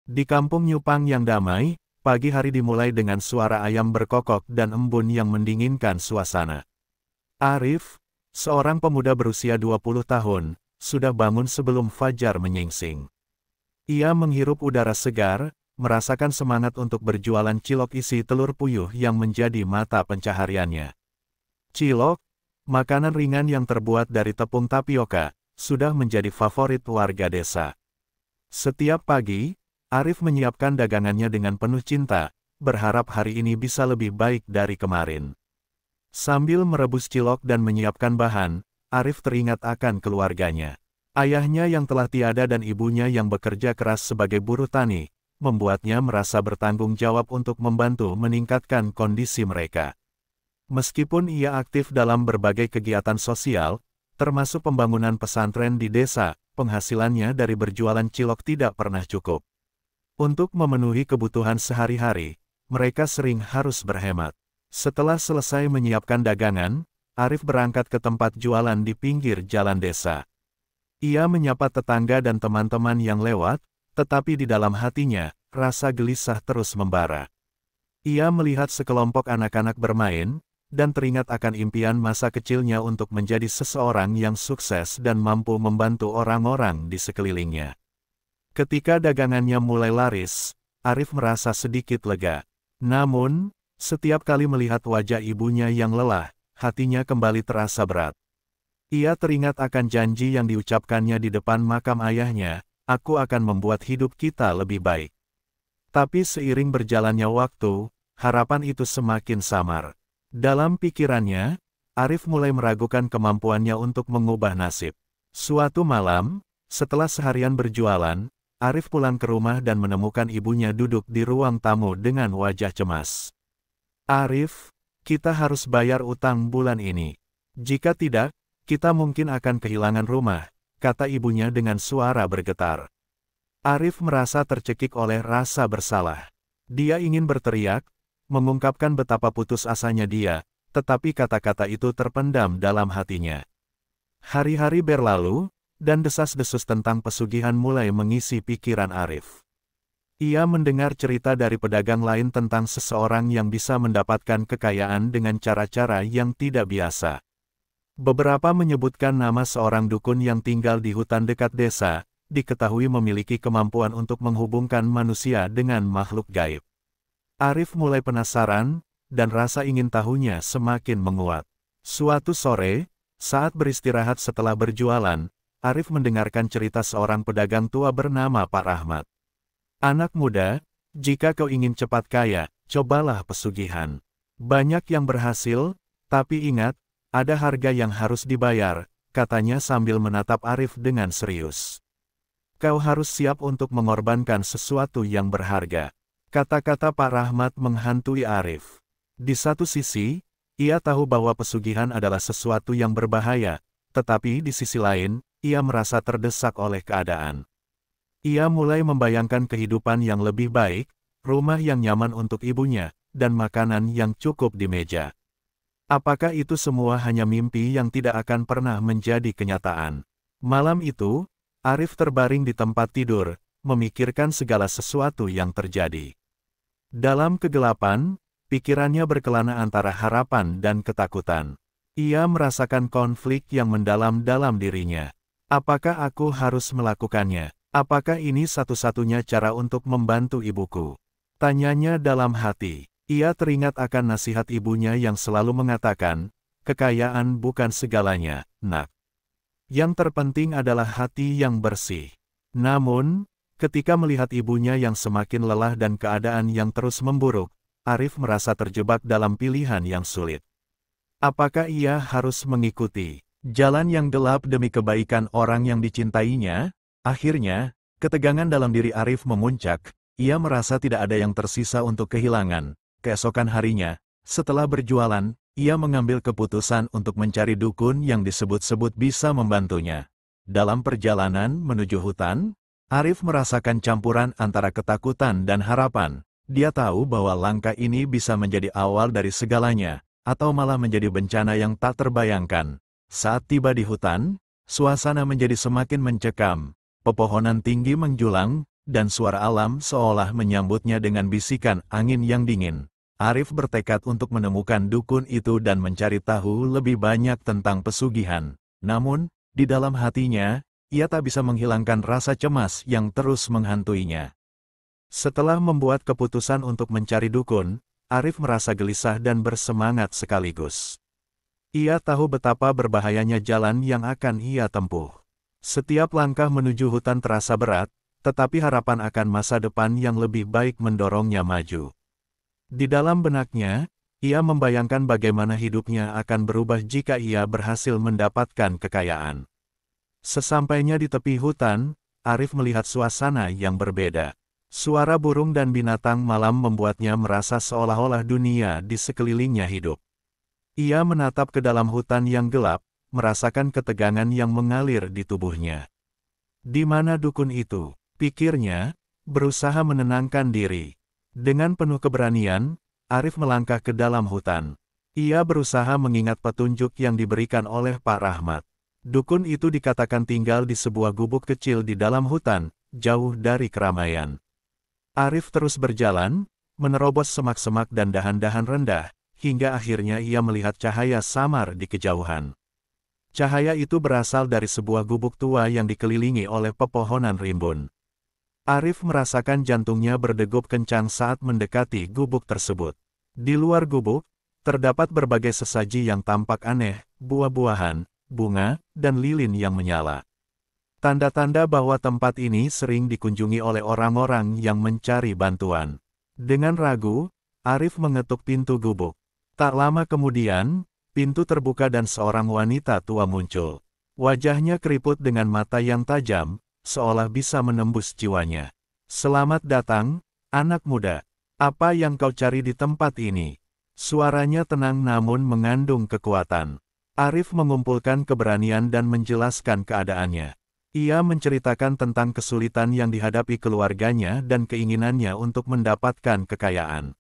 Di kampung Nyupang yang damai, pagi hari dimulai dengan suara ayam berkokok dan embun yang mendinginkan suasana. Arif, seorang pemuda berusia 20 tahun, sudah bangun sebelum fajar menyingsing. Ia menghirup udara segar, merasakan semangat untuk berjualan cilok isi telur puyuh yang menjadi mata pencahariannya. Cilok, makanan ringan yang terbuat dari tepung tapioka, sudah menjadi favorit warga desa. Setiap pagi, Arif menyiapkan dagangannya dengan penuh cinta, berharap hari ini bisa lebih baik dari kemarin. Sambil merebus cilok dan menyiapkan bahan, Arif teringat akan keluarganya. Ayahnya yang telah tiada dan ibunya yang bekerja keras sebagai buruh tani, membuatnya merasa bertanggung jawab untuk membantu meningkatkan kondisi mereka. Meskipun ia aktif dalam berbagai kegiatan sosial, termasuk pembangunan pesantren di desa, penghasilannya dari berjualan cilok tidak pernah cukup. Untuk memenuhi kebutuhan sehari-hari, mereka sering harus berhemat. Setelah selesai menyiapkan dagangan, Arif berangkat ke tempat jualan di pinggir jalan desa. Ia menyapa tetangga dan teman-teman yang lewat, tetapi di dalam hatinya, rasa gelisah terus membara. Ia melihat sekelompok anak-anak bermain, dan teringat akan impian masa kecilnya untuk menjadi seseorang yang sukses dan mampu membantu orang-orang di sekelilingnya. Ketika dagangannya mulai laris, Arif merasa sedikit lega. Namun, setiap kali melihat wajah ibunya yang lelah, hatinya kembali terasa berat. Ia teringat akan janji yang diucapkannya di depan makam ayahnya, "Aku akan membuat hidup kita lebih baik." Tapi seiring berjalannya waktu, harapan itu semakin samar. Dalam pikirannya, Arif mulai meragukan kemampuannya untuk mengubah nasib. Suatu malam, setelah seharian berjualan, Arif pulang ke rumah dan menemukan ibunya duduk di ruang tamu dengan wajah cemas. "Arif, kita harus bayar utang bulan ini. Jika tidak, kita mungkin akan kehilangan rumah," kata ibunya dengan suara bergetar. Arif merasa tercekik oleh rasa bersalah. Dia ingin berteriak, mengungkapkan betapa putus asanya dia, tetapi kata-kata itu terpendam dalam hatinya. Hari-hari berlalu, dan desas-desus tentang pesugihan mulai mengisi pikiran Arif. Ia mendengar cerita dari pedagang lain tentang seseorang yang bisa mendapatkan kekayaan dengan cara-cara yang tidak biasa. Beberapa menyebutkan nama seorang dukun yang tinggal di hutan dekat desa, diketahui memiliki kemampuan untuk menghubungkan manusia dengan makhluk gaib. Arif mulai penasaran, dan rasa ingin tahunya semakin menguat. Suatu sore, saat beristirahat setelah berjualan, Arif mendengarkan cerita seorang pedagang tua bernama Pak Rahmat. "Anak muda, jika kau ingin cepat kaya, cobalah pesugihan. Banyak yang berhasil, tapi ingat, ada harga yang harus dibayar," katanya sambil menatap Arif dengan serius. "Kau harus siap untuk mengorbankan sesuatu yang berharga." Kata-kata Pak Rahmat menghantui Arif. Di satu sisi, ia tahu bahwa pesugihan adalah sesuatu yang berbahaya, tetapi di sisi lain, ia merasa terdesak oleh keadaan. Ia mulai membayangkan kehidupan yang lebih baik, rumah yang nyaman untuk ibunya, dan makanan yang cukup di meja. Apakah itu semua hanya mimpi yang tidak akan pernah menjadi kenyataan? Malam itu, Arif terbaring di tempat tidur, memikirkan segala sesuatu yang terjadi. Dalam kegelapan, pikirannya berkelana antara harapan dan ketakutan. Ia merasakan konflik yang mendalam dalam dirinya. Apakah aku harus melakukannya? Apakah ini satu-satunya cara untuk membantu ibuku? Tanyanya dalam hati. Ia teringat akan nasihat ibunya yang selalu mengatakan, "Kekayaan bukan segalanya, nak. Yang terpenting adalah hati yang bersih." Namun, ketika melihat ibunya yang semakin lelah dan keadaan yang terus memburuk, Arif merasa terjebak dalam pilihan yang sulit. Apakah ia harus mengikuti jalan yang gelap demi kebaikan orang yang dicintainya? Akhirnya, ketegangan dalam diri Arif memuncak, ia merasa tidak ada yang tersisa untuk kehilangan. Keesokan harinya, setelah berjualan, ia mengambil keputusan untuk mencari dukun yang disebut-sebut bisa membantunya. Dalam perjalanan menuju hutan, Arif merasakan campuran antara ketakutan dan harapan. Dia tahu bahwa langkah ini bisa menjadi awal dari segalanya, atau malah menjadi bencana yang tak terbayangkan. Saat tiba di hutan, suasana menjadi semakin mencekam. Pepohonan tinggi menjulang, dan suara alam seolah menyambutnya dengan bisikan angin yang dingin. Arif bertekad untuk menemukan dukun itu dan mencari tahu lebih banyak tentang pesugihan. Namun, di dalam hatinya, ia tak bisa menghilangkan rasa cemas yang terus menghantuinya. Setelah membuat keputusan untuk mencari dukun, Arif merasa gelisah dan bersemangat sekaligus. Ia tahu betapa berbahayanya jalan yang akan ia tempuh. Setiap langkah menuju hutan terasa berat, tetapi harapan akan masa depan yang lebih baik mendorongnya maju. Di dalam benaknya, ia membayangkan bagaimana hidupnya akan berubah jika ia berhasil mendapatkan kekayaan. Sesampainya di tepi hutan, Arif melihat suasana yang berbeda. Suara burung dan binatang malam membuatnya merasa seolah-olah dunia di sekelilingnya hidup. Ia menatap ke dalam hutan yang gelap, merasakan ketegangan yang mengalir di tubuhnya. Di mana dukun itu? Pikirnya, berusaha menenangkan diri. Dengan penuh keberanian, Arif melangkah ke dalam hutan. Ia berusaha mengingat petunjuk yang diberikan oleh Pak Rahmat. Dukun itu dikatakan tinggal di sebuah gubuk kecil di dalam hutan, jauh dari keramaian. Arif terus berjalan, menerobos semak-semak dan dahan-dahan rendah, hingga akhirnya ia melihat cahaya samar di kejauhan. Cahaya itu berasal dari sebuah gubuk tua yang dikelilingi oleh pepohonan rimbun. Arif merasakan jantungnya berdegup kencang saat mendekati gubuk tersebut. Di luar gubuk, terdapat berbagai sesaji yang tampak aneh, buah-buahan, bunga, dan lilin yang menyala. Tanda-tanda bahwa tempat ini sering dikunjungi oleh orang-orang yang mencari bantuan. Dengan ragu, Arif mengetuk pintu gubuk. Tak lama kemudian, pintu terbuka dan seorang wanita tua muncul. Wajahnya keriput dengan mata yang tajam, seolah bisa menembus jiwanya. "Selamat datang, anak muda. Apa yang kau cari di tempat ini?" Suaranya tenang namun mengandung kekuatan. Arif mengumpulkan keberanian dan menjelaskan keadaannya. Ia menceritakan tentang kesulitan yang dihadapi keluarganya dan keinginannya untuk mendapatkan kekayaan.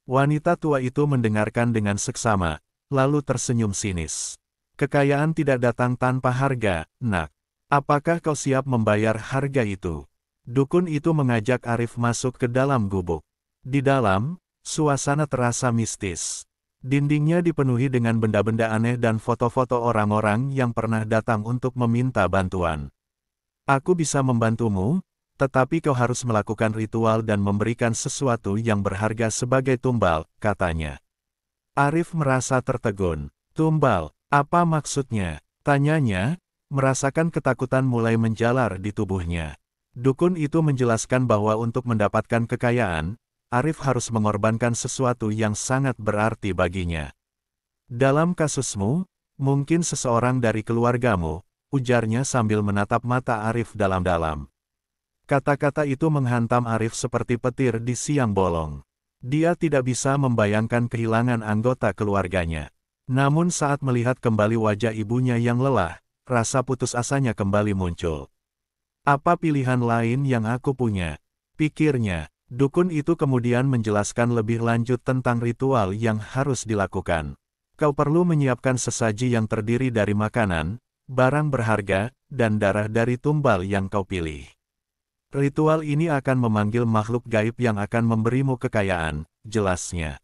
Wanita tua itu mendengarkan dengan seksama, lalu tersenyum sinis. "Kekayaan tidak datang tanpa harga, nak. Apakah kau siap membayar harga itu?" Dukun itu mengajak Arif masuk ke dalam gubuk. Di dalam, suasana terasa mistis. Dindingnya dipenuhi dengan benda-benda aneh dan foto-foto orang-orang yang pernah datang untuk meminta bantuan. "Aku bisa membantumu, tetapi kau harus melakukan ritual dan memberikan sesuatu yang berharga sebagai tumbal," katanya. Arif merasa tertegun. "Tumbal, apa maksudnya?" tanyanya, merasakan ketakutan mulai menjalar di tubuhnya. Dukun itu menjelaskan bahwa untuk mendapatkan kekayaan, Arif harus mengorbankan sesuatu yang sangat berarti baginya. "Dalam kasusmu, mungkin seseorang dari keluargamu," ujarnya sambil menatap mata Arif dalam-dalam. Kata-kata itu menghantam Arif seperti petir di siang bolong. Dia tidak bisa membayangkan kehilangan anggota keluarganya. Namun saat melihat kembali wajah ibunya yang lelah, rasa putus asanya kembali muncul. "Apa pilihan lain yang aku punya?" pikirnya. Dukun itu kemudian menjelaskan lebih lanjut tentang ritual yang harus dilakukan. "Kau perlu menyiapkan sesaji yang terdiri dari makanan, barang berharga, dan darah dari tumbal yang kau pilih. Ritual ini akan memanggil makhluk gaib yang akan memberimu kekayaan," jelasnya.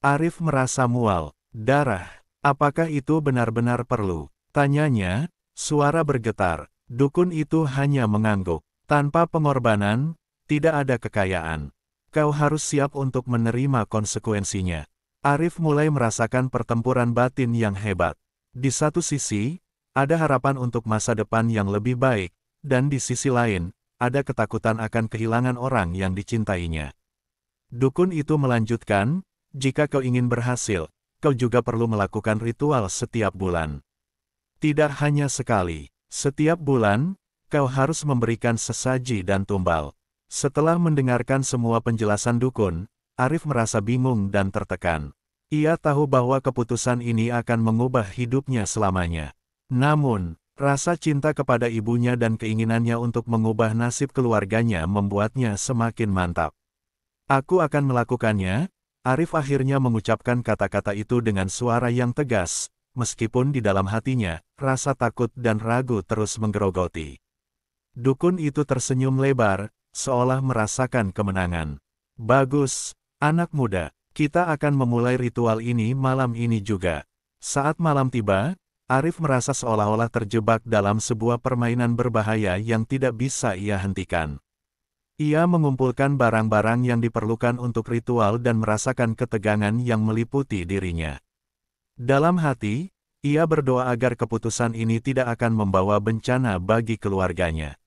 Arif merasa mual. "Darah, apakah itu benar-benar perlu?" tanyanya, suara bergetar. Dukun itu hanya mengangguk. "Tanpa pengorbanan, tidak ada kekayaan. Kau harus siap untuk menerima konsekuensinya." Arif mulai merasakan pertempuran batin yang hebat. Di satu sisi, ada harapan untuk masa depan yang lebih baik, dan di sisi lain, ada ketakutan akan kehilangan orang yang dicintainya. Dukun itu melanjutkan, "Jika kau ingin berhasil, kau juga perlu melakukan ritual setiap bulan. Tidak hanya sekali. Setiap bulan, kau harus memberikan sesaji dan tumbal." Setelah mendengarkan semua penjelasan dukun, Arif merasa bingung dan tertekan. Ia tahu bahwa keputusan ini akan mengubah hidupnya selamanya. Namun, rasa cinta kepada ibunya dan keinginannya untuk mengubah nasib keluarganya membuatnya semakin mantap. "Aku akan melakukannya." Arif akhirnya mengucapkan kata-kata itu dengan suara yang tegas, meskipun di dalam hatinya, rasa takut dan ragu terus menggerogoti. Dukun itu tersenyum lebar, seolah merasakan kemenangan. Bagus, anak muda. Kita akan memulai ritual ini malam ini juga. Saat malam tiba, Arif merasa seolah-olah terjebak dalam sebuah permainan berbahaya yang tidak bisa ia hentikan. Ia mengumpulkan barang-barang yang diperlukan untuk ritual dan merasakan ketegangan yang meliputi dirinya. Dalam hati, ia berdoa agar keputusan ini tidak akan membawa bencana bagi keluarganya.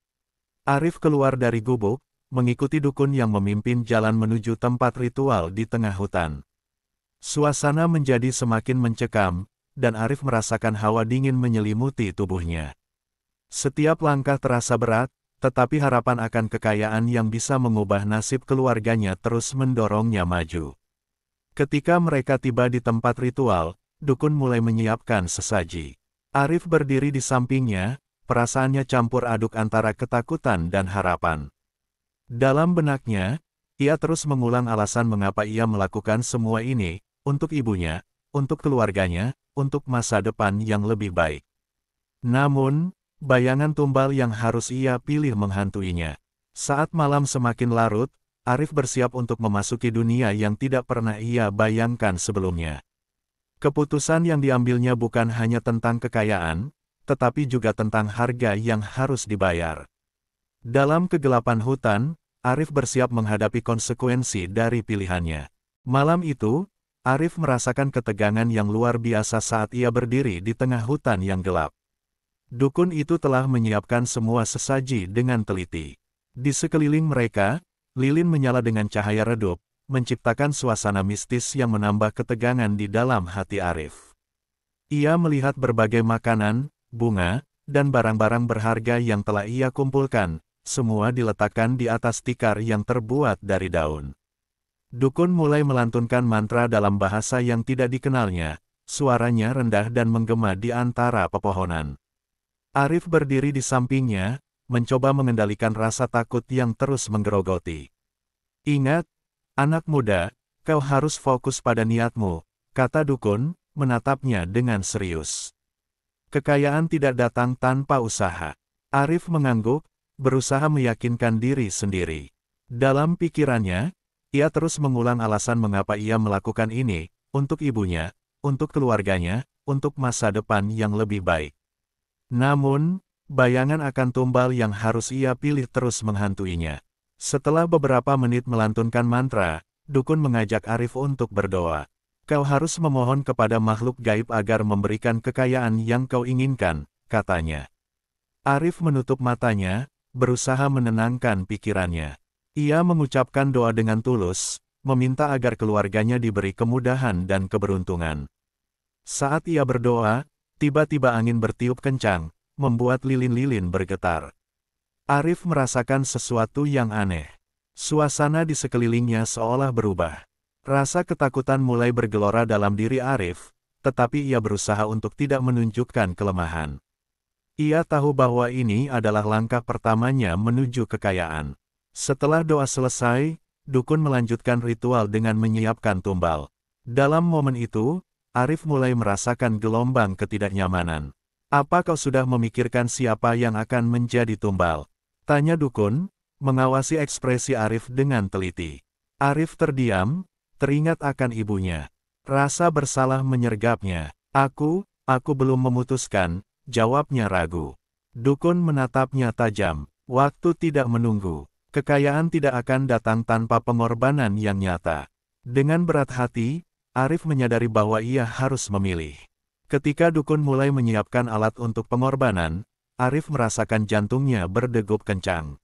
Arif keluar dari gubuk, mengikuti dukun yang memimpin jalan menuju tempat ritual di tengah hutan. Suasana menjadi semakin mencekam, dan Arif merasakan hawa dingin menyelimuti tubuhnya. Setiap langkah terasa berat, tetapi harapan akan kekayaan yang bisa mengubah nasib keluarganya terus mendorongnya maju. Ketika mereka tiba di tempat ritual, dukun mulai menyiapkan sesaji. Arif berdiri di sampingnya, perasaannya campur aduk antara ketakutan dan harapan. Dalam benaknya, ia terus mengulang alasan mengapa ia melakukan semua ini, untuk ibunya, untuk keluarganya, untuk masa depan yang lebih baik. Namun, bayangan tumbal yang harus ia pilih menghantuinya. Saat malam semakin larut, Arif bersiap untuk memasuki dunia yang tidak pernah ia bayangkan sebelumnya. Keputusan yang diambilnya bukan hanya tentang kekayaan, tetapi juga tentang harga yang harus dibayar. Dalam kegelapan hutan, Arif bersiap menghadapi konsekuensi dari pilihannya. Malam itu, Arif merasakan ketegangan yang luar biasa saat ia berdiri di tengah hutan yang gelap. Dukun itu telah menyiapkan semua sesaji dengan teliti. Di sekeliling mereka, lilin menyala dengan cahaya redup, menciptakan suasana mistis yang menambah ketegangan di dalam hati Arif. Ia melihat berbagai makanan, bunga, dan barang-barang berharga yang telah ia kumpulkan, semua diletakkan di atas tikar yang terbuat dari daun. Dukun mulai melantunkan mantra dalam bahasa yang tidak dikenalnya, suaranya rendah dan menggema di antara pepohonan. Arif berdiri di sampingnya, mencoba mengendalikan rasa takut yang terus menggerogoti. Ingat, anak muda, kau harus fokus pada niatmu, kata dukun, menatapnya dengan serius. Kekayaan tidak datang tanpa usaha. Arif mengangguk, berusaha meyakinkan diri sendiri. Dalam pikirannya, ia terus mengulang alasan mengapa ia melakukan ini, untuk ibunya, untuk keluarganya, untuk masa depan yang lebih baik. Namun, bayangan akan tumbal yang harus ia pilih terus menghantuinya. Setelah beberapa menit melantunkan mantra, dukun mengajak Arif untuk berdoa. Kau harus memohon kepada makhluk gaib agar memberikan kekayaan yang kau inginkan, katanya. Arif menutup matanya, berusaha menenangkan pikirannya. Ia mengucapkan doa dengan tulus, meminta agar keluarganya diberi kemudahan dan keberuntungan. Saat ia berdoa, tiba-tiba angin bertiup kencang, membuat lilin-lilin bergetar. Arif merasakan sesuatu yang aneh. Suasana di sekelilingnya seolah berubah. Rasa ketakutan mulai bergelora dalam diri Arif, tetapi ia berusaha untuk tidak menunjukkan kelemahan. Ia tahu bahwa ini adalah langkah pertamanya menuju kekayaan. Setelah doa selesai, dukun melanjutkan ritual dengan menyiapkan tumbal. Dalam momen itu, Arif mulai merasakan gelombang ketidaknyamanan. Apa kau sudah memikirkan siapa yang akan menjadi tumbal? Tanya dukun, mengawasi ekspresi Arif dengan teliti. Arif terdiam, teringat akan ibunya. Rasa bersalah menyergapnya. Aku belum memutuskan, jawabnya ragu. Dukun menatapnya tajam. Waktu tidak menunggu. Kekayaan tidak akan datang tanpa pengorbanan yang nyata. Dengan berat hati, Arif menyadari bahwa ia harus memilih. Ketika dukun mulai menyiapkan alat untuk pengorbanan, Arif merasakan jantungnya berdegup kencang.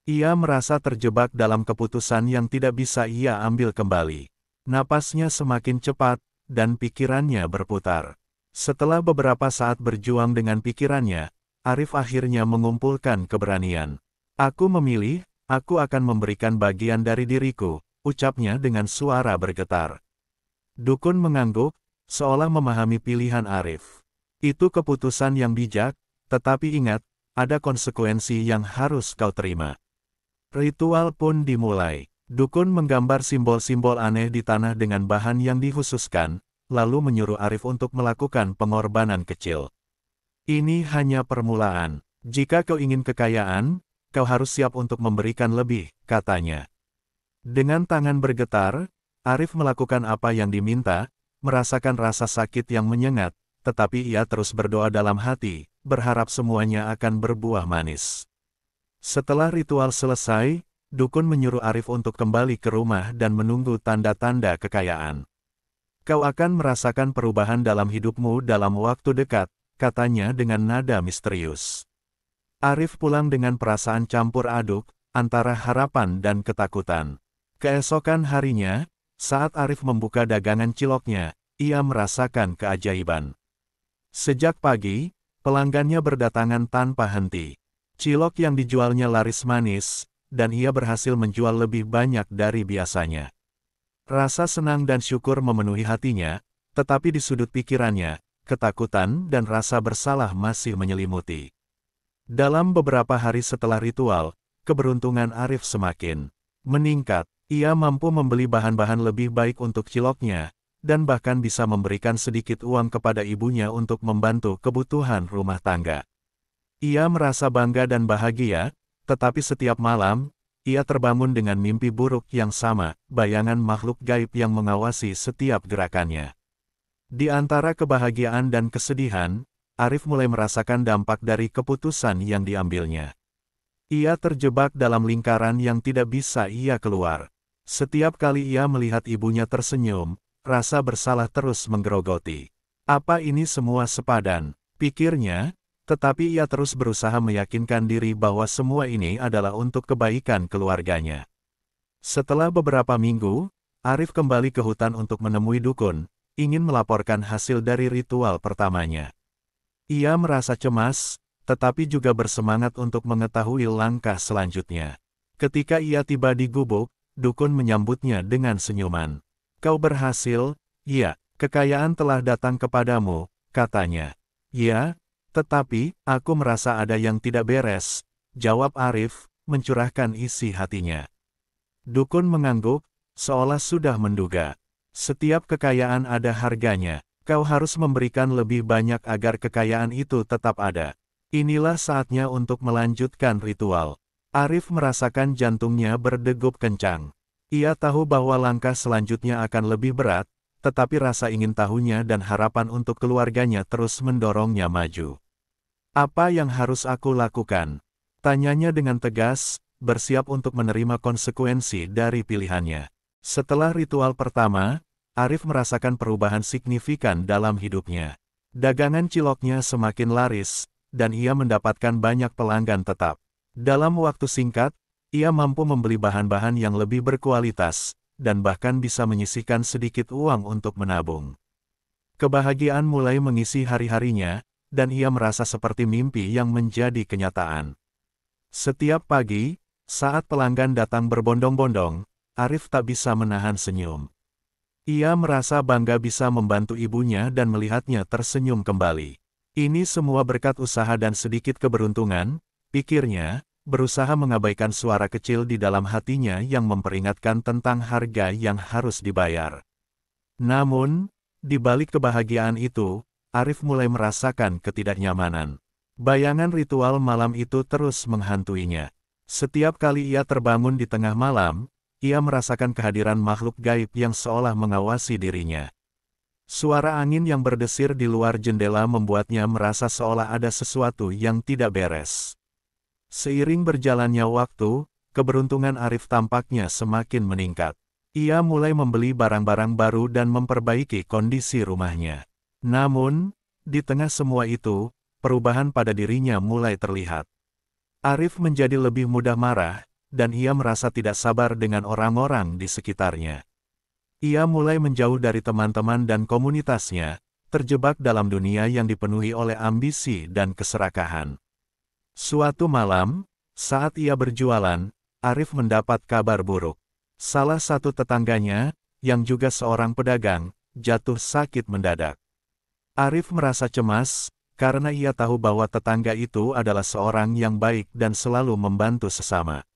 Ia merasa terjebak dalam keputusan yang tidak bisa ia ambil kembali. Napasnya semakin cepat, dan pikirannya berputar. Setelah beberapa saat berjuang dengan pikirannya, Arif akhirnya mengumpulkan keberanian. Aku memilih, aku akan memberikan bagian dari diriku, ucapnya dengan suara bergetar. Dukun mengangguk, seolah memahami pilihan Arif. Itu keputusan yang bijak, tetapi ingat, ada konsekuensi yang harus kau terima. Ritual pun dimulai. Dukun menggambar simbol-simbol aneh di tanah dengan bahan yang dikhususkan, lalu menyuruh Arif untuk melakukan pengorbanan kecil. Ini hanya permulaan. Jika kau ingin kekayaan, kau harus siap untuk memberikan lebih, katanya. Dengan tangan bergetar, Arif melakukan apa yang diminta, merasakan rasa sakit yang menyengat, tetapi ia terus berdoa dalam hati, berharap semuanya akan berbuah manis. Setelah ritual selesai, dukun menyuruh Arif untuk kembali ke rumah dan menunggu tanda-tanda kekayaan. Kau akan merasakan perubahan dalam hidupmu dalam waktu dekat, katanya dengan nada misterius. Arif pulang dengan perasaan campur aduk, antara harapan dan ketakutan. Keesokan harinya, saat Arif membuka dagangan ciloknya, ia merasakan keajaiban. Sejak pagi, pelanggannya berdatangan tanpa henti. Cilok yang dijualnya laris manis, dan ia berhasil menjual lebih banyak dari biasanya. Rasa senang dan syukur memenuhi hatinya, tetapi di sudut pikirannya, ketakutan dan rasa bersalah masih menyelimuti. Dalam beberapa hari setelah ritual, keberuntungan Arif semakin meningkat. Ia mampu membeli bahan-bahan lebih baik untuk ciloknya, dan bahkan bisa memberikan sedikit uang kepada ibunya untuk membantu kebutuhan rumah tangga. Ia merasa bangga dan bahagia, tetapi setiap malam, ia terbangun dengan mimpi buruk yang sama, bayangan makhluk gaib yang mengawasi setiap gerakannya. Di antara kebahagiaan dan kesedihan, Arif mulai merasakan dampak dari keputusan yang diambilnya. Ia terjebak dalam lingkaran yang tidak bisa ia keluar. Setiap kali ia melihat ibunya tersenyum, rasa bersalah terus menggerogoti. Apa ini semua sepadan? Pikirnya, tetapi ia terus berusaha meyakinkan diri bahwa semua ini adalah untuk kebaikan keluarganya. Setelah beberapa minggu, Arif kembali ke hutan untuk menemui dukun, ingin melaporkan hasil dari ritual pertamanya. Ia merasa cemas, tetapi juga bersemangat untuk mengetahui langkah selanjutnya. Ketika ia tiba di gubuk, dukun menyambutnya dengan senyuman. Kau berhasil, ya, kekayaan telah datang kepadamu, katanya. Ya, tetapi, aku merasa ada yang tidak beres, jawab Arif, mencurahkan isi hatinya. Dukun mengangguk, seolah sudah menduga. Setiap kekayaan ada harganya, kau harus memberikan lebih banyak agar kekayaan itu tetap ada. Inilah saatnya untuk melanjutkan ritual. Arif merasakan jantungnya berdegup kencang. Ia tahu bahwa langkah selanjutnya akan lebih berat, tetapi rasa ingin tahunya dan harapan untuk keluarganya terus mendorongnya maju. Apa yang harus aku lakukan? Tanyanya dengan tegas, bersiap untuk menerima konsekuensi dari pilihannya. Setelah ritual pertama, Arif merasakan perubahan signifikan dalam hidupnya. Dagangan ciloknya semakin laris, dan ia mendapatkan banyak pelanggan tetap. Dalam waktu singkat, ia mampu membeli bahan-bahan yang lebih berkualitas, dan bahkan bisa menyisihkan sedikit uang untuk menabung. Kebahagiaan mulai mengisi hari-harinya, dan ia merasa seperti mimpi yang menjadi kenyataan. Setiap pagi, saat pelanggan datang berbondong-bondong, Arif tak bisa menahan senyum. Ia merasa bangga bisa membantu ibunya dan melihatnya tersenyum kembali. Ini semua berkat usaha dan sedikit keberuntungan, pikirnya, berusaha mengabaikan suara kecil di dalam hatinya yang memperingatkan tentang harga yang harus dibayar. Namun, di balik kebahagiaan itu, Arif mulai merasakan ketidaknyamanan. Bayangan ritual malam itu terus menghantuinya. Setiap kali ia terbangun di tengah malam, ia merasakan kehadiran makhluk gaib yang seolah mengawasi dirinya. Suara angin yang berdesir di luar jendela membuatnya merasa seolah ada sesuatu yang tidak beres. Seiring berjalannya waktu, keberuntungan Arif tampaknya semakin meningkat. Ia mulai membeli barang-barang baru dan memperbaiki kondisi rumahnya. Namun, di tengah semua itu, perubahan pada dirinya mulai terlihat. Arif menjadi lebih mudah marah, dan ia merasa tidak sabar dengan orang-orang di sekitarnya. Ia mulai menjauh dari teman-teman dan komunitasnya, terjebak dalam dunia yang dipenuhi oleh ambisi dan keserakahan. Suatu malam, saat ia berjualan, Arif mendapat kabar buruk. Salah satu tetangganya, yang juga seorang pedagang, jatuh sakit mendadak. Arif merasa cemas, karena ia tahu bahwa tetangga itu adalah seorang yang baik dan selalu membantu sesama.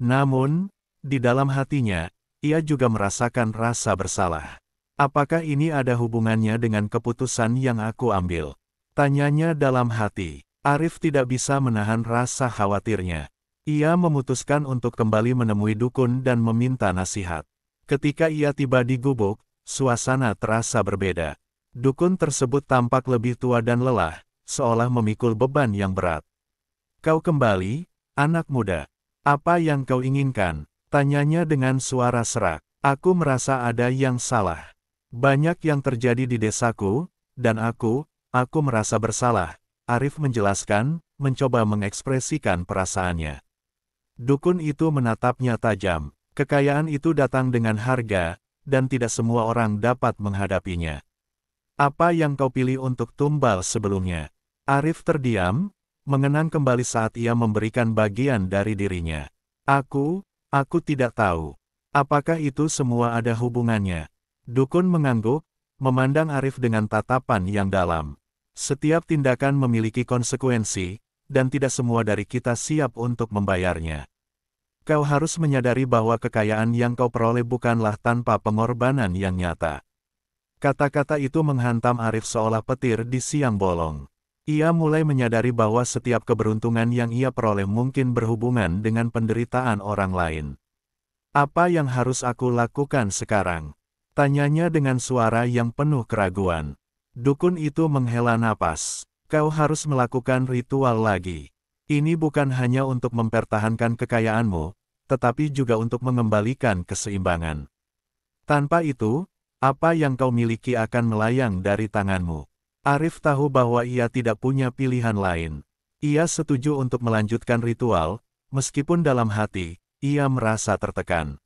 Namun, di dalam hatinya, ia juga merasakan rasa bersalah. Apakah ini ada hubungannya dengan keputusan yang aku ambil? Tanyanya dalam hati. Arif tidak bisa menahan rasa khawatirnya. Ia memutuskan untuk kembali menemui dukun dan meminta nasihat. Ketika ia tiba di gubuk, suasana terasa berbeda. Dukun tersebut tampak lebih tua dan lelah, seolah memikul beban yang berat. "Kau kembali, anak muda. Apa yang kau inginkan?" tanyanya dengan suara serak. "Aku merasa ada yang salah. Banyak yang terjadi di desaku, dan aku merasa bersalah," Arif menjelaskan, mencoba mengekspresikan perasaannya. Dukun itu menatapnya tajam. Kekayaan itu datang dengan harga, dan tidak semua orang dapat menghadapinya. "Apa yang kau pilih untuk tumbal sebelumnya?" Arif terdiam, mengenang kembali saat ia memberikan bagian dari dirinya. Aku tidak tahu. Apakah itu semua ada hubungannya?" Dukun mengangguk, memandang Arif dengan tatapan yang dalam. "Setiap tindakan memiliki konsekuensi, dan tidak semua dari kita siap untuk membayarnya. Kau harus menyadari bahwa kekayaan yang kau peroleh bukanlah tanpa pengorbanan yang nyata." Kata-kata itu menghantam Arif seolah petir di siang bolong. Ia mulai menyadari bahwa setiap keberuntungan yang ia peroleh mungkin berhubungan dengan penderitaan orang lain. "Apa yang harus aku lakukan sekarang?" tanyanya dengan suara yang penuh keraguan. Dukun itu menghela napas. "Kau harus melakukan ritual lagi. Ini bukan hanya untuk mempertahankan kekayaanmu, tetapi juga untuk mengembalikan keseimbangan. Tanpa itu, apa yang kau miliki akan melayang dari tanganmu." Arif tahu bahwa ia tidak punya pilihan lain. Ia setuju untuk melanjutkan ritual, meskipun dalam hati, ia merasa tertekan.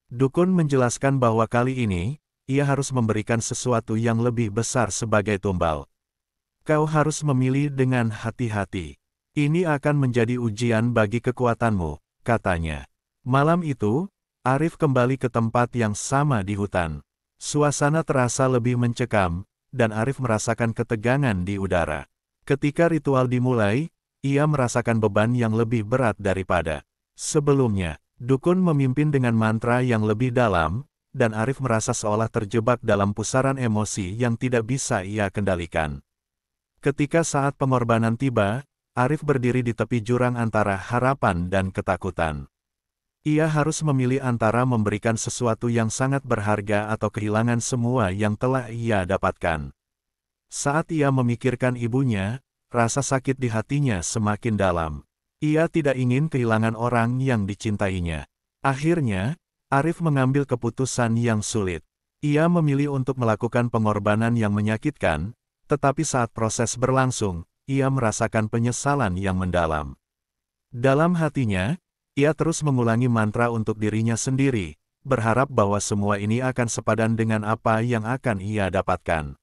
Dukun menjelaskan bahwa kali ini, ia harus memberikan sesuatu yang lebih besar sebagai tumbal. "Kau harus memilih dengan hati-hati. Ini akan menjadi ujian bagi kekuatanmu," katanya. Malam itu, Arif kembali ke tempat yang sama di hutan. Suasana terasa lebih mencekam, dan Arif merasakan ketegangan di udara. Ketika ritual dimulai, ia merasakan beban yang lebih berat daripada sebelumnya. Dukun memimpin dengan mantra yang lebih dalam, dan Arif merasa seolah terjebak dalam pusaran emosi yang tidak bisa ia kendalikan. Ketika saat pengorbanan tiba, Arif berdiri di tepi jurang antara harapan dan ketakutan. Ia harus memilih antara memberikan sesuatu yang sangat berharga atau kehilangan semua yang telah ia dapatkan. Saat ia memikirkan ibunya, rasa sakit di hatinya semakin dalam. Ia tidak ingin kehilangan orang yang dicintainya. Akhirnya, Arif mengambil keputusan yang sulit. Ia memilih untuk melakukan pengorbanan yang menyakitkan, tetapi saat proses berlangsung, ia merasakan penyesalan yang mendalam. Dalam hatinya, ia terus mengulangi mantra untuk dirinya sendiri, berharap bahwa semua ini akan sepadan dengan apa yang akan ia dapatkan.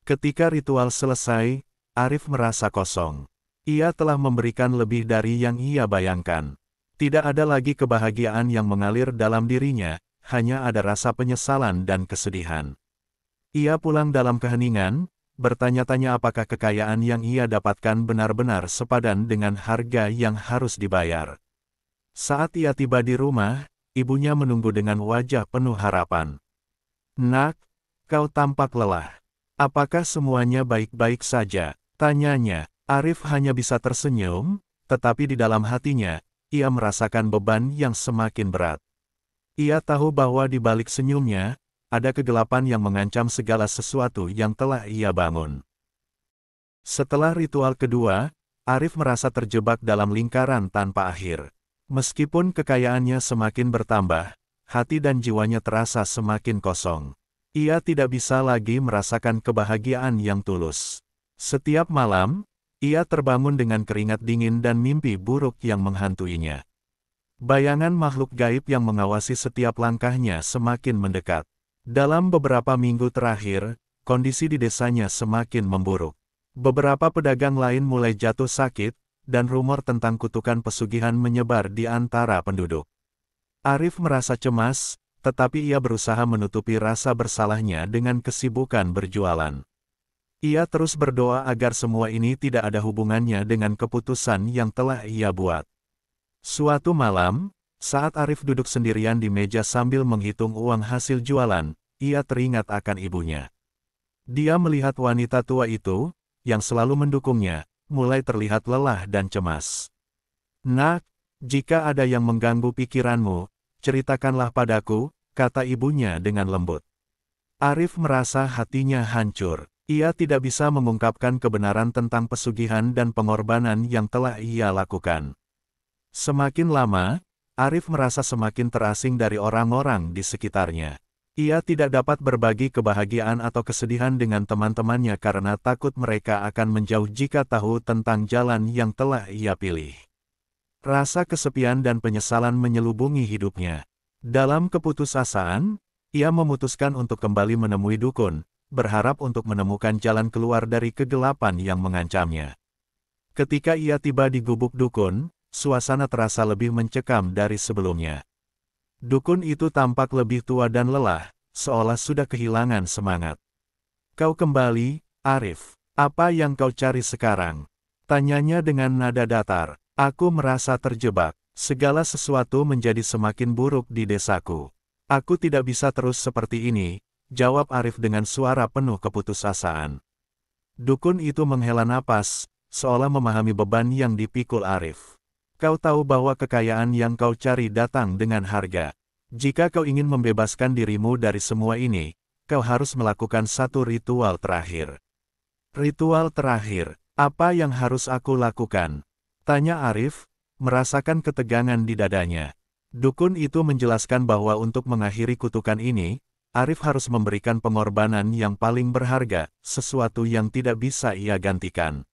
Ketika ritual selesai, Arif merasa kosong. Ia telah memberikan lebih dari yang ia bayangkan. Tidak ada lagi kebahagiaan yang mengalir dalam dirinya, hanya ada rasa penyesalan dan kesedihan. Ia pulang dalam keheningan, bertanya-tanya apakah kekayaan yang ia dapatkan benar-benar sepadan dengan harga yang harus dibayar. Saat ia tiba di rumah, ibunya menunggu dengan wajah penuh harapan. "Nak, kau tampak lelah. Apakah semuanya baik-baik saja?" tanyanya. Arif hanya bisa tersenyum, tetapi di dalam hatinya, ia merasakan beban yang semakin berat. Ia tahu bahwa di balik senyumnya, ada kegelapan yang mengancam segala sesuatu yang telah ia bangun. Setelah ritual kedua, Arif merasa terjebak dalam lingkaran tanpa akhir. Meskipun kekayaannya semakin bertambah, hati dan jiwanya terasa semakin kosong. Ia tidak bisa lagi merasakan kebahagiaan yang tulus. Setiap malam, ia terbangun dengan keringat dingin dan mimpi buruk yang menghantuinya. Bayangan makhluk gaib yang mengawasi setiap langkahnya semakin mendekat. Dalam beberapa minggu terakhir, kondisi di desanya semakin memburuk. Beberapa pedagang lain mulai jatuh sakit, dan rumor tentang kutukan pesugihan menyebar di antara penduduk. Arif merasa cemas, tetapi ia berusaha menutupi rasa bersalahnya dengan kesibukan berjualan. Ia terus berdoa agar semua ini tidak ada hubungannya dengan keputusan yang telah ia buat. Suatu malam, saat Arif duduk sendirian di meja sambil menghitung uang hasil jualan, ia teringat akan ibunya. Dia melihat wanita tua itu, yang selalu mendukungnya, mulai terlihat lelah dan cemas. "Nak, Jika ada yang mengganggu pikiranmu, ceritakanlah padaku, kata ibunya dengan lembut. Arif merasa hatinya hancur. Ia tidak bisa mengungkapkan kebenaran tentang pesugihan dan pengorbanan yang telah ia lakukan. Semakin lama, Arif merasa semakin terasing dari orang-orang di sekitarnya. Ia tidak dapat berbagi kebahagiaan atau kesedihan dengan teman-temannya karena takut mereka akan menjauh jika tahu tentang jalan yang telah ia pilih. Rasa kesepian dan penyesalan menyelubungi hidupnya. Dalam keputusasaan, ia memutuskan untuk kembali menemui dukun, berharap untuk menemukan jalan keluar dari kegelapan yang mengancamnya. Ketika ia tiba di gubuk dukun, suasana terasa lebih mencekam dari sebelumnya. Dukun itu tampak lebih tua dan lelah, seolah sudah kehilangan semangat. Kau kembali, Arif. Apa yang kau cari sekarang? Tanyanya dengan nada datar. Aku merasa terjebak. Segala sesuatu menjadi semakin buruk di desaku. Aku tidak bisa terus seperti ini, jawab Arif dengan suara penuh keputusasaan. Dukun itu menghela napas, seolah memahami beban yang dipikul Arif. Kau tahu bahwa kekayaan yang kau cari datang dengan harga. Jika kau ingin membebaskan dirimu dari semua ini, kau harus melakukan satu ritual terakhir. Ritual terakhir, apa yang harus aku lakukan? Tanya Arif, merasakan ketegangan di dadanya. Dukun itu menjelaskan bahwa untuk mengakhiri kutukan ini, Arif harus memberikan pengorbanan yang paling berharga, sesuatu yang tidak bisa ia gantikan.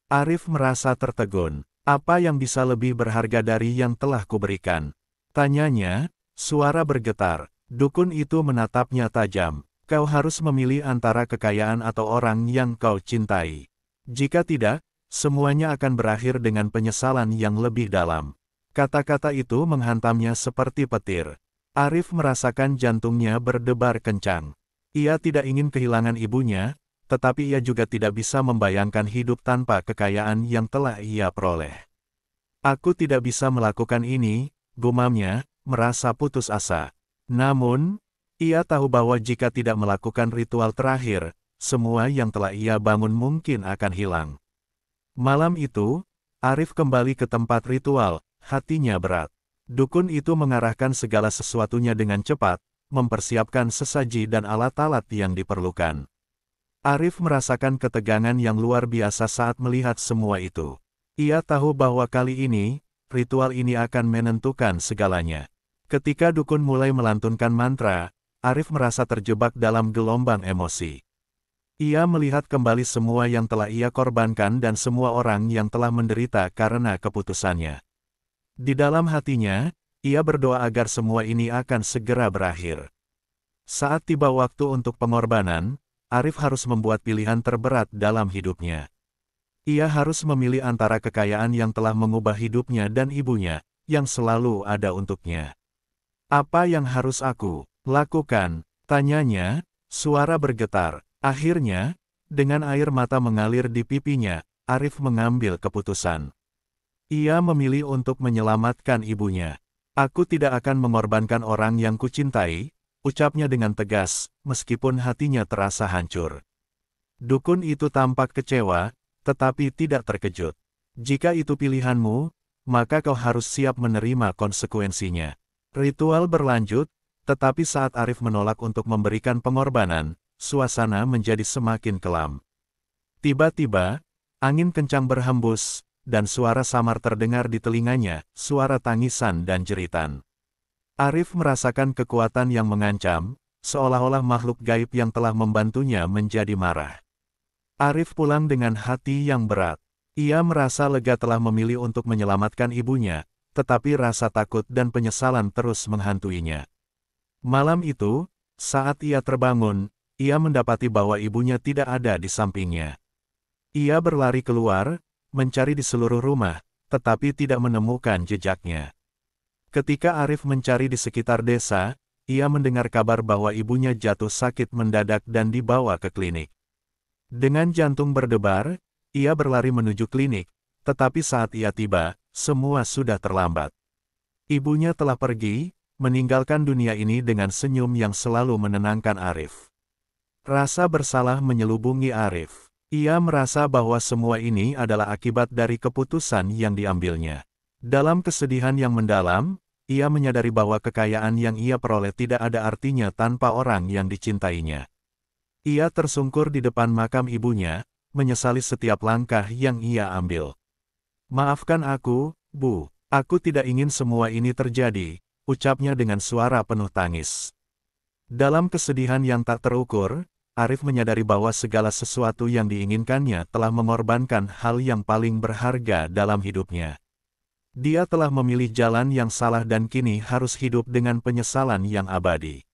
Arif merasa tertegun. Apa yang bisa lebih berharga dari yang telah kuberikan? Tanyanya, suara bergetar. Dukun itu menatapnya tajam. Kau harus memilih antara kekayaan atau orang yang kau cintai. Jika tidak, semuanya akan berakhir dengan penyesalan yang lebih dalam. Kata-kata itu menghantamnya seperti petir. Arif merasakan jantungnya berdebar kencang. Ia tidak ingin kehilangan ibunya, tetapi ia juga tidak bisa membayangkan hidup tanpa kekayaan yang telah ia peroleh. Aku tidak bisa melakukan ini, gumamnya, merasa putus asa. Namun, ia tahu bahwa jika tidak melakukan ritual terakhir, semua yang telah ia bangun mungkin akan hilang. Malam itu, Arif kembali ke tempat ritual, hatinya berat. Dukun itu mengarahkan segala sesuatunya dengan cepat, mempersiapkan sesaji dan alat-alat yang diperlukan. Arif merasakan ketegangan yang luar biasa saat melihat semua itu. Ia tahu bahwa kali ini, ritual ini akan menentukan segalanya. Ketika dukun mulai melantunkan mantra, Arif merasa terjebak dalam gelombang emosi. Ia melihat kembali semua yang telah ia korbankan dan semua orang yang telah menderita karena keputusannya. Di dalam hatinya, ia berdoa agar semua ini akan segera berakhir. Saat tiba waktu untuk pengorbanan, Arif harus membuat pilihan terberat dalam hidupnya. Ia harus memilih antara kekayaan yang telah mengubah hidupnya dan ibunya, yang selalu ada untuknya. Apa yang harus aku lakukan? Tanyanya, suara bergetar. Akhirnya, dengan air mata mengalir di pipinya, Arif mengambil keputusan. Ia memilih untuk menyelamatkan ibunya. Aku tidak akan mengorbankan orang yang kucintai, ucapnya dengan tegas, meskipun hatinya terasa hancur. Dukun itu tampak kecewa, tetapi tidak terkejut. Jika itu pilihanmu, maka kau harus siap menerima konsekuensinya. Ritual berlanjut, tetapi saat Arif menolak untuk memberikan pengorbanan, suasana menjadi semakin kelam. Tiba-tiba, angin kencang berhembus, dan suara samar terdengar di telinganya, suara tangisan dan jeritan. Arif merasakan kekuatan yang mengancam, seolah-olah makhluk gaib yang telah membantunya menjadi marah. Arif pulang dengan hati yang berat. Ia merasa lega telah memilih untuk menyelamatkan ibunya, tetapi rasa takut dan penyesalan terus menghantuinya. Malam itu, saat ia terbangun, ia mendapati bahwa ibunya tidak ada di sampingnya. Ia berlari keluar, mencari di seluruh rumah, tetapi tidak menemukan jejaknya. Ketika Arif mencari di sekitar desa, ia mendengar kabar bahwa ibunya jatuh sakit mendadak dan dibawa ke klinik. Dengan jantung berdebar, ia berlari menuju klinik, tetapi saat ia tiba, semua sudah terlambat. Ibunya telah pergi, meninggalkan dunia ini dengan senyum yang selalu menenangkan Arif. Rasa bersalah menyelubungi Arif. Ia merasa bahwa semua ini adalah akibat dari keputusan yang diambilnya. Dalam kesedihan yang mendalam, ia menyadari bahwa kekayaan yang ia peroleh tidak ada artinya tanpa orang yang dicintainya. Ia tersungkur di depan makam ibunya, menyesali setiap langkah yang ia ambil. "Maafkan aku, Bu. Aku tidak ingin semua ini terjadi," ucapnya dengan suara penuh tangis. Dalam kesedihan yang tak terukur, Arif menyadari bahwa segala sesuatu yang diinginkannya telah mengorbankan hal yang paling berharga dalam hidupnya. Dia telah memilih jalan yang salah dan kini harus hidup dengan penyesalan yang abadi.